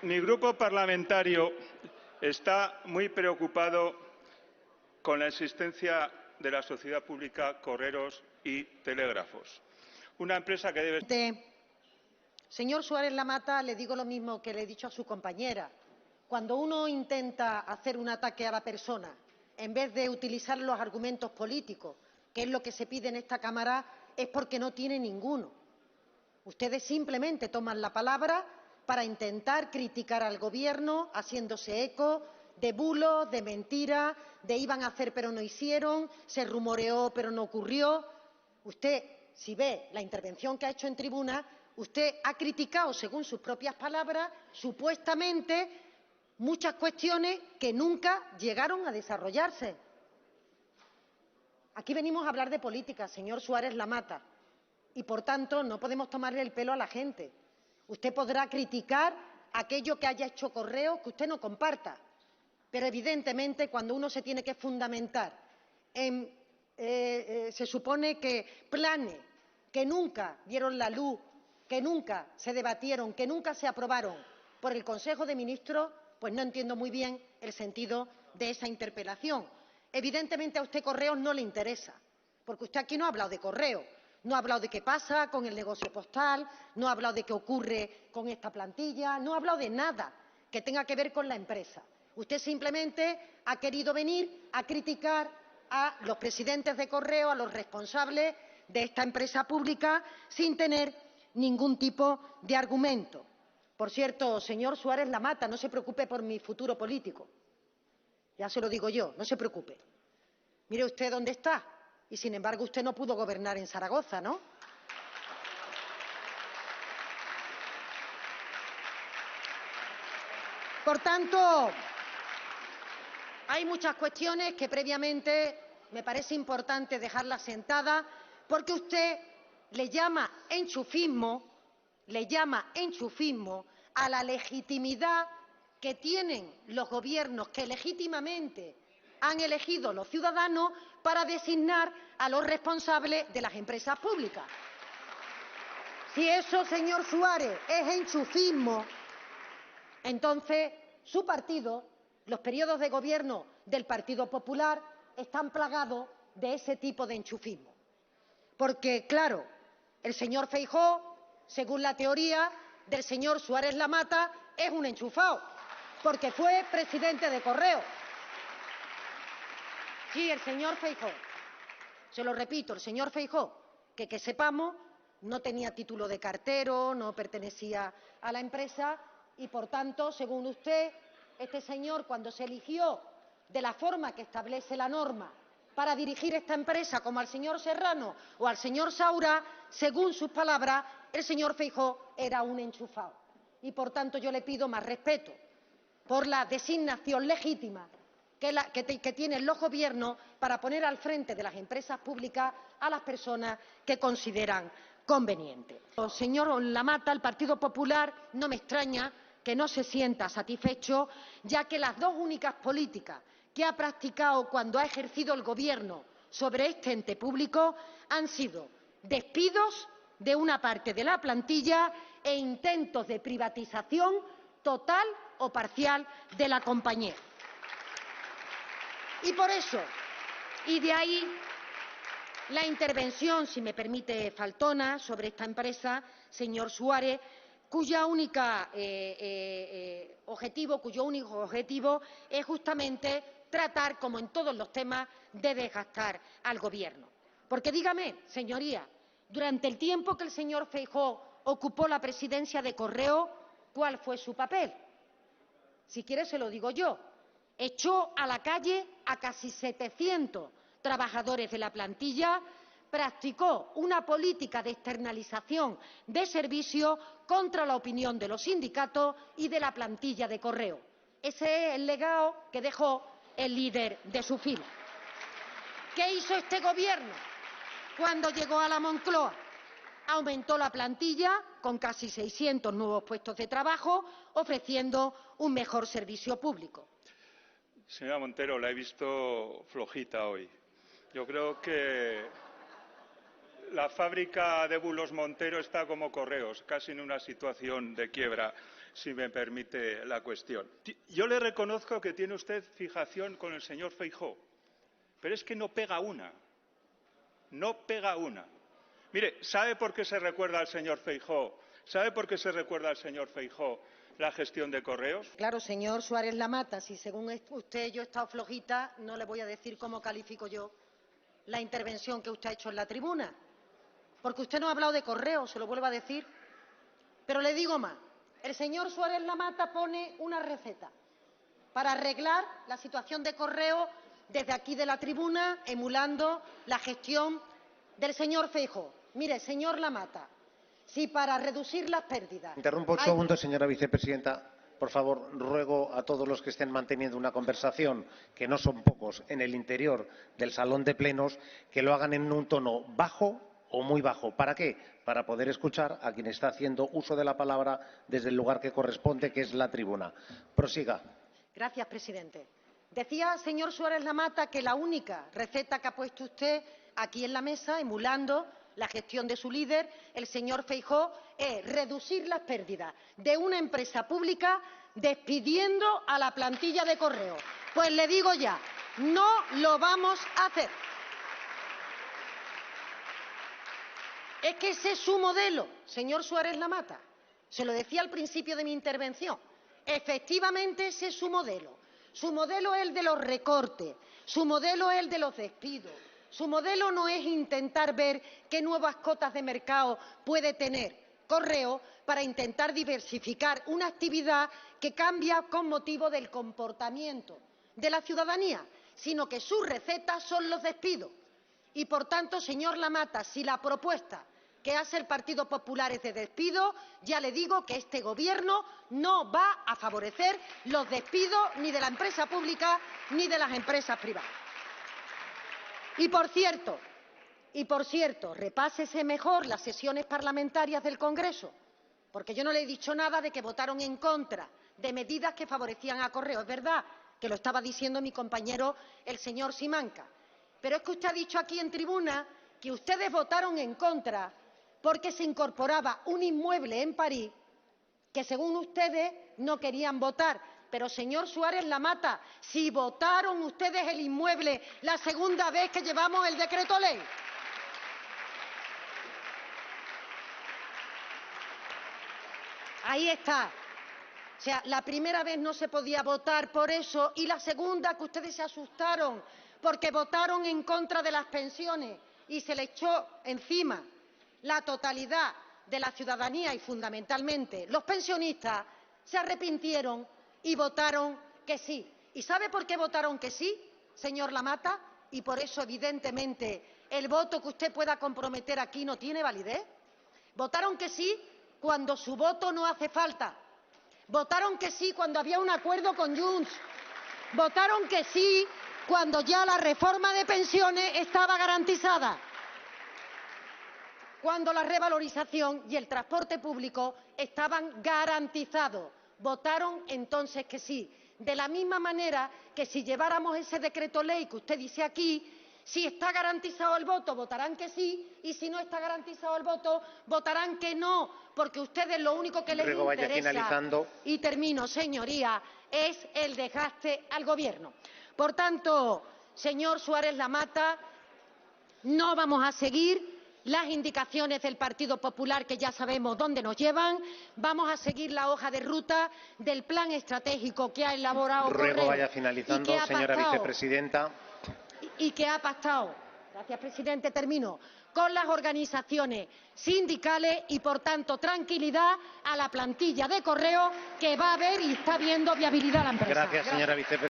Mi grupo parlamentario está muy preocupado con la existencia de la sociedad pública Correos y Telégrafos, una empresa que debe... Señor Suárez Lamata, le digo lo mismo que le he dicho a su compañera. Cuando uno intenta hacer un ataque a la persona, en vez de utilizar los argumentos políticos, que es lo que se pide en esta Cámara, es porque no tiene ninguno. Ustedes simplemente toman la palabra para intentar criticar al Gobierno, haciéndose eco de bulos, de mentiras, de iban a hacer pero no hicieron, se rumoreó pero no ocurrió. Usted, si ve la intervención que ha hecho en tribuna, usted ha criticado, según sus propias palabras, supuestamente muchas cuestiones que nunca llegaron a desarrollarse. Aquí venimos a hablar de política, señor Suárez Lamata, y por tanto no podemos tomarle el pelo a la gente. Usted podrá criticar aquello que haya hecho Correos que usted no comparta, pero evidentemente cuando uno se tiene que fundamentar en, se supone que planes que nunca vieron la luz, que nunca se debatieron, que nunca se aprobaron por el Consejo de Ministros, pues no entiendo muy bien el sentido de esa interpelación. Evidentemente a usted Correos no le interesa, porque usted aquí no ha hablado de Correos, no ha hablado de qué pasa con el negocio postal, no ha hablado de qué ocurre con esta plantilla, no ha hablado de nada que tenga que ver con la empresa. Usted simplemente ha querido venir a criticar a los presidentes de Correos, a los responsables de esta empresa pública, sin tener ningún tipo de argumento. Por cierto, señor Suárez Lamata, no se preocupe por mi futuro político. Ya se lo digo yo, no se preocupe. Mire usted dónde está. Y, sin embargo, usted no pudo gobernar en Zaragoza, ¿no? Por tanto, hay muchas cuestiones que previamente me parece importante dejarlas sentadas, porque usted le llama enchufismo a la legitimidad que tienen los gobiernos que legítimamente han elegido los ciudadanos para designar a los responsables de las empresas públicas. Si eso, señor Suárez, es enchufismo, entonces su partido, los periodos de gobierno del Partido Popular, están plagados de ese tipo de enchufismo. Porque, claro, el señor Feijóo, según la teoría del señor Suárez Lamata, es un enchufado, porque fue presidente de Correos. Sí, el señor Feijóo. Se lo repito, el señor Feijóo, que sepamos, no tenía título de cartero, no pertenecía a la empresa y, por tanto, según usted, este señor, cuando se eligió de la forma que establece la norma para dirigir esta empresa, como al señor Serrano o al señor Saura, según sus palabras, el señor Feijóo era un enchufado. Y, por tanto, yo le pido más respeto por la designación legítima que tienen los gobiernos para poner al frente de las empresas públicas a las personas que consideran conveniente. Señor Lamata, el Partido Popular no me extraña que no se sienta satisfecho, ya que las dos únicas políticas que ha practicado cuando ha ejercido el Gobierno sobre este ente público han sido despidos de una parte de la plantilla e intentos de privatización total o parcial de la compañía. Y por eso, y de ahí la intervención, si me permite, faltona sobre esta empresa, señor Suárez, cuyo único objetivo es justamente tratar, como en todos los temas, de desgastar al Gobierno. Porque dígame, señoría, durante el tiempo que el señor Feijóo ocupó la presidencia de Correos, ¿cuál fue su papel? Si quiere se lo digo yo. Echó a la calle a casi 700 trabajadores de la plantilla, practicó una política de externalización de servicios contra la opinión de los sindicatos y de la plantilla de Correos. Ese es el legado que dejó el líder de su fila. ¿Qué hizo este Gobierno cuando llegó a la Moncloa? Aumentó la plantilla con casi 600 nuevos puestos de trabajo, ofreciendo un mejor servicio público. Señora Montero, la he visto flojita hoy. Yo creo que la fábrica de bulos Montero está como Correos, casi en una situación de quiebra. si me permite la cuestión. Yo le reconozco que tiene usted fijación con el señor Feijóo, pero es que no pega una. No pega una. Mire, ¿sabe por qué se recuerda al señor Feijóo? ¿Sabe por qué se recuerda al señor Feijóo la gestión de Correos? Claro, señor Suárez Lamata, si según usted yo he estado flojita, no le voy a decir cómo califico yo la intervención que usted ha hecho en la tribuna. Porque usted no ha hablado de Correos, se lo vuelvo a decir. Pero le digo más. El señor Suárez Lamata pone una receta para arreglar la situación de Correos desde aquí de la tribuna, emulando la gestión del señor Feijóo. Mire, señor Lamata, si para reducir las pérdidas... Interrumpo un segundo, señora vicepresidenta. Por favor, ruego a todos los que estén manteniendo una conversación, que no son pocos, en el interior del salón de plenos, que lo hagan en un tono bajo o muy bajo. ¿Para qué? Para poder escuchar a quien está haciendo uso de la palabra desde el lugar que corresponde, que es la tribuna. Prosiga. Gracias, presidente. Decía, señor Suárez Lamata, que la única receta que ha puesto usted aquí en la mesa, emulando la gestión de su líder, el señor Feijóo, es reducir las pérdidas de una empresa pública despidiendo a la plantilla de Correos. Pues le digo ya, no lo vamos a hacer. Es que ese es su modelo, señor Suárez Lamata. Se lo decía al principio de mi intervención. Efectivamente, ese es su modelo. Su modelo es el de los recortes, su modelo es el de los despidos. Su modelo no es intentar ver qué nuevas cotas de mercado puede tener Correos para intentar diversificar una actividad que cambia con motivo del comportamiento de la ciudadanía, sino que sus recetas son los despidos. Y, por tanto, señor Lamata, si la propuesta que hace el Partido Popular es de despido, ya le digo que este Gobierno no va a favorecer los despidos ni de la empresa pública ni de las empresas privadas. Y por cierto, repásese mejor las sesiones parlamentarias del Congreso, porque yo no le he dicho nada de que votaron en contra de medidas que favorecían a Correos. Es verdad que lo estaba diciendo mi compañero, el señor Simancas. Pero es que usted ha dicho aquí en tribuna que ustedes votaron en contra porque se incorporaba un inmueble en París que, según ustedes, no querían votar. Pero, señor Suárez Lamata, si votaron ustedes el inmueble la segunda vez que llevamos el decreto ley. Ahí está. O sea, la primera vez no se podía votar por eso y la segunda que ustedes se asustaron porque votaron en contra de las pensiones y se le echó encima la totalidad de la ciudadanía y, fundamentalmente, los pensionistas, se arrepintieron y votaron que sí. ¿Y sabe por qué votaron que sí, señor Lamata? Y por eso, evidentemente, el voto que usted pueda comprometer aquí no tiene validez. Votaron que sí cuando su voto no hace falta. Votaron que sí cuando había un acuerdo con Junts. Votaron que sí cuando ya la reforma de pensiones estaba garantizada. Cuando la revalorización y el transporte público estaban garantizados. Votaron entonces que sí. De la misma manera que si lleváramos ese decreto ley que usted dice aquí, si está garantizado el voto, votarán que sí, y si no está garantizado el voto, votarán que no, porque ustedes lo único que les interesa, finalizando. Y termino, señoría, es el desgaste al Gobierno. Por tanto, señor Suárez Lamata, no vamos a seguir las indicaciones del Partido Popular, que ya sabemos dónde nos llevan. Vamos a seguir la hoja de ruta del plan estratégico que ha elaborado Correos. Ruego vaya finalizando, señora vicepresidenta. Y que ha pactado, gracias presidente, termino, con las organizaciones sindicales y, por tanto, tranquilidad a la plantilla de Correos, que va a ver y está viendo viabilidad a la empresa. Gracias, señora vicepresidenta.